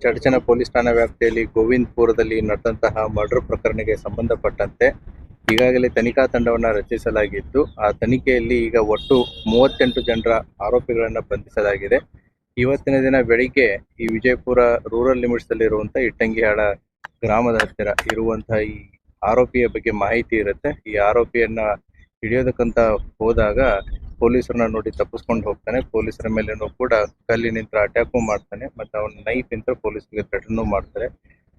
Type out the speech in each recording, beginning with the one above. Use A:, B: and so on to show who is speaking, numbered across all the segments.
A: Chadchan police ಠಾಣಾ ವ್ಯಾಪ್ತಿಯಲ್ಲಿ ಗೋವಿಂದಪುರದಲ್ಲಿ ನಡೆದಂತಹ ಮರ್ಡರ್ ಪ್ರಕರಣಕ್ಕೆ ಸಂಬಂಧಪಟ್ಟಂತೆ ಈಗಾಗಲೇ ತನಿಖಾ ತಂಡವನ್ನು ರಚಿಸಲಾಗಿದ್ದು, ಆ ತನಿಖೆಯಲ್ಲಿ ಈಗ ಒಟ್ಟು 38 ಜನರ ಆರೋಪಿಗಳನ್ನು ಬಂಧಿಸಲಾಗಿದೆ. ಇವತ್ತಿನ ದಿನ ಬೆಳಿಗ್ಗೆ ಈ ವಿಜಯಪುರ ರೂರಲ್ ಲಿಮಿಟ್ಸ್ ಅಲ್ಲಿರುವಂತಹ ಇಟ್ಟಂಗಿಹಾಳ ಗ್ರಾಮದ ಹತ್ತಿರ ಇರುವಂತಹ ಈ ಆರೋಪಿಯ ಬಗ್ಗೆ ಮಾಹಿತಿ ಇರುತ್ತೆ. ಈ ಆರೋಪಿಯನ್ನ ಹಿಡಿಯೋದಕ್ಕಂತ ಹೋದಾಗ ಪೊಲೀಸರನ್ನ ನೋಡಿ ತಪ್ಪಿಸ್ಕೊಂಡು ಹೋಗ್ತಾನೆ. ಪೊಲೀಸರ ಮೇಲೇನೂ ಕೂಡ ಕಲ್ಲಿನಿಂದ ಅಟ್ಯಾಕು ಮಾಡ್ತಾನೆ, ಮತ್ತೆ ಅವನ ನೈಫ್ ಇಂದ ಪೊಲೀಸರಿಗೆ ಥ್ರೆಟನ್ನು ಮಾಡ್ತಾರೆ.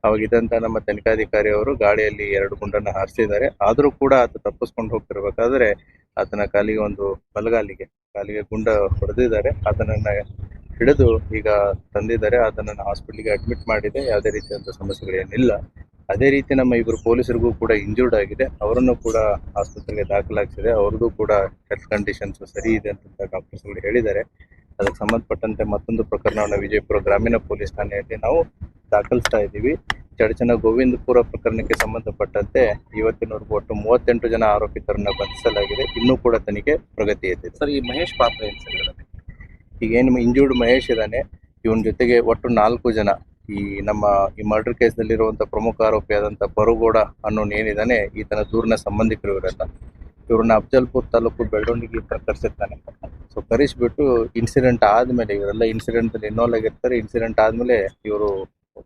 A: ಅವಾಗ ಇದಂತ ನಮ್ಮ ತನಿಖಾಧಿಕಾರಿ ಅವರು ಗಾಳಿಯಲ್ಲಿ 2 ಗುಂಡನ್ನ ಹಾರಿಸಿದ್ದಾರೆ. ಆದ್ರೂ ಕೂಡ ಆತ ತಪ್ಪಿಸ್ಕೊಂಡು ಹೋಗ್ತಿರ್ಬೇಕಾದ್ರೆ ಆತನ ಕಾಲಿಗೆ ಗುಂಡ ಹೊಡೆದಿದ್ದಾರೆ. ಆತನನ್ನ ಹಿಡಿದು ಈಗ ತಂದಿದ್ದಾರೆ. ಆತನನ್ನ ಹಾಸ್ಪಿಟಲ್ಗೆ ಅಡ್ಮಿಟ್ ಮಾಡಿದೆ. ಯಾವುದೇ ರೀತಿಯಾದ ಸಮಸ್ಯೆಗಳೇನಿಲ್ಲ. ಅದೇ ರೀತಿ ನಮ್ಮ ಇಬ್ಬರು ಪೊಲೀಸರಿಗೂ ಕೂಡ ಇಂಜೂರ್ಡ್ ಆಗಿದೆ. ಅವರನ್ನು ಕೂಡ ಆಸ್ಪತ್ರೆಗೆ ದಾಖಲಾಗಿಸಿದೆ. ಅವ್ರದ್ದು ಕೂಡ ಹೆಲ್ತ್ ಕಂಡೀಷನ್ಸ್ ಸರಿ ಇದೆ ಅಂತ ಡಾಕ್ಟರ್ಸ್ಗಳು ಹೇಳಿದ್ದಾರೆ. ಅದಕ್ಕೆ ಸಂಬಂಧಪಟ್ಟಂತೆ ಮತ್ತೊಂದು ಪ್ರಕರಣವನ್ನು ವಿಜಯಪುರ ಗ್ರಾಮೀಣ ಪೊಲೀಸ್ ಠಾಣೆಯಲ್ಲಿ ನಾವು ದಾಖಲಿಸ್ತಾ ಇದ್ದೀವಿ. ಚಡಚಣ ಗೋವಿಂದಪುರ ಪ್ರಕರಣಕ್ಕೆ ಸಂಬಂಧಪಟ್ಟಂತೆ ಇವತ್ತಿನವರೆಗೂ ಒಟ್ಟು 38 ಜನ ಆರೋಪಿತರನ್ನ ಬಂಧಿಸಲಾಗಿದೆ. ಇನ್ನೂ ಕೂಡ ತನಿಖೆ ಪ್ರಗತಿಯಲ್ಲಿದೆ.
B: ಸರ್, ಈ ಮಹೇಶ್ ಪಾತ್ರ ಏನು ಸರ್?
A: ಈಗ ಏನು ಇಂಜೂರ್ಡ್ ಮಹೇಶ್ ಇದ್ದಾನೆ, ಇವನ ಜೊತೆಗೆ ಒಟ್ಟು 4 ಜನ ಈ ಮರ್ಡರ್ ಕೇಸ್ನಲ್ಲಿರುವಂಥ ಪ್ರಮುಖ ಆರೋಪಿಯಾದಂಥ ಬರುಗೌಡ ಅನ್ನೋನು ಏನಿದ್ದಾನೆ, ಈತನ ದೂರಿನ ಸಂಬಂಧಿಕರು ಇವರೆಲ್ಲ. ಇವ್ರನ್ನ ಅಫಜಲ್ಪುರ್ ತಾಲೂಕು ಬೆಳ್ಳುಂಡಿಗೆ ಕರೆಸಿರ್ತಾನೆ. ಸೊ ಕರೆಸಿಬಿಟ್ಟು ಇನ್ಸಿಡೆಂಟ್ ಆದಮೇಲೆ ಇವರೆಲ್ಲ ಇನ್ಸಿಡೆಂಟಲ್ಲಿ ಇನ್ವಾಲ್ವ್ ಆಗಿರ್ತಾರೆ. ಇನ್ಸಿಡೆಂಟ್ ಆದಮೇಲೆ ಇವರು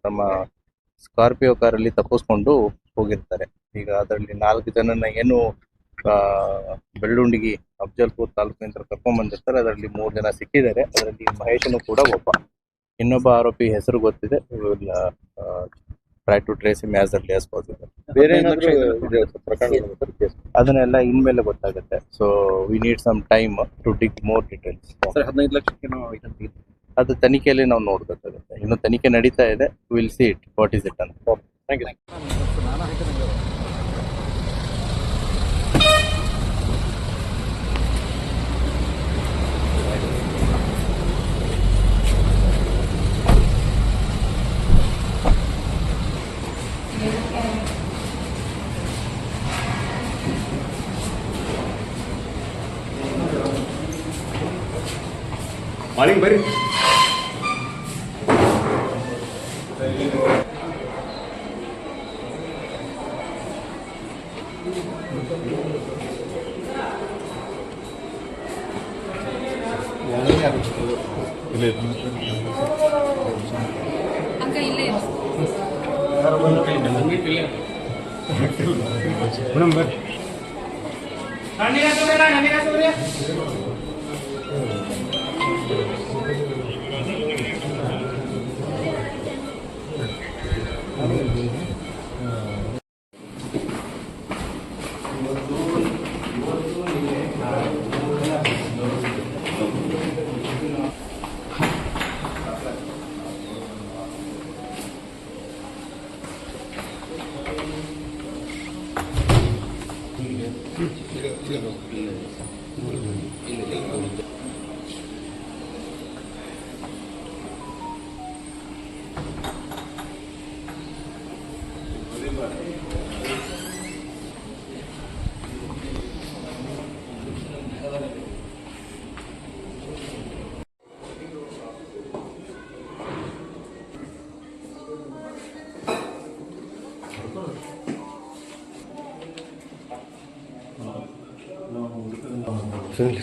A: ತಮ್ಮ ಸ್ಕಾರ್ಪಿಯೋ ಕಾರಲ್ಲಿ ತಪ್ಪಿಸ್ಕೊಂಡು ಹೋಗಿರ್ತಾರೆ. ಈಗ ಅದರಲ್ಲಿ 4 ಜನನ ಏನು ಬೆಳ್ಳುಂಡಿಗೆ ಅಫಜಲ್ಪುರ್ ತಾಲೂಕಿನಿಂದ ಕರ್ಕೊಂಡ್ಬಂದಿರ್ತಾರೆ. ಅದರಲ್ಲಿ 3 ಜನ ಸಿಕ್ಕಿದ್ದಾರೆ. ಅದರಲ್ಲಿ ಮಹೇಶನು ಕೂಡ ಒಬ್ಬ. ಇನ್ನೊಬ್ಬ ಆರೋಪಿ ಹೆಸರು ಗೊತ್ತಿದೆ. Try to trace him as early as possible. ಬೇರೆ ಅದನ್ನೆಲ್ಲ ಇನ್ಮೇಲೆ ಗೊತ್ತಾಗುತ್ತೆ. So we need some time to dig more details.
B: 15 ಲಕ್ಷಕ್ಕೆ
A: ಅದು ತನಿಖೆಯಲ್ಲಿ ನಾವು ನೋಡ್ಬೇಕಾಗುತ್ತೆ. ಇನ್ನು ತನಿಖೆ ನಡೀತಾ ಇದೆ. Will see it what is it ಅಂತ. Thank you.
C: ಮಾರ್ನಿಂಗ್ ಬರ್ರಿ.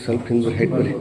C: ಸ್ವಲ್ಪ ಹಿಂದೆ ಹೆಡ್ ಬರಿ.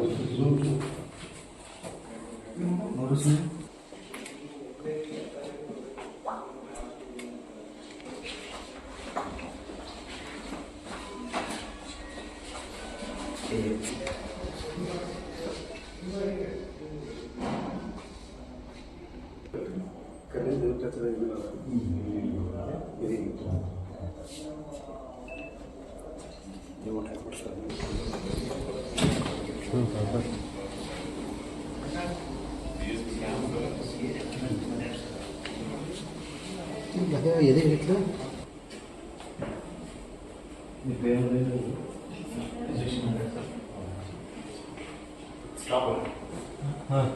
D: ಎದೆ ಹಿಡಿತು
C: ಹಾಂ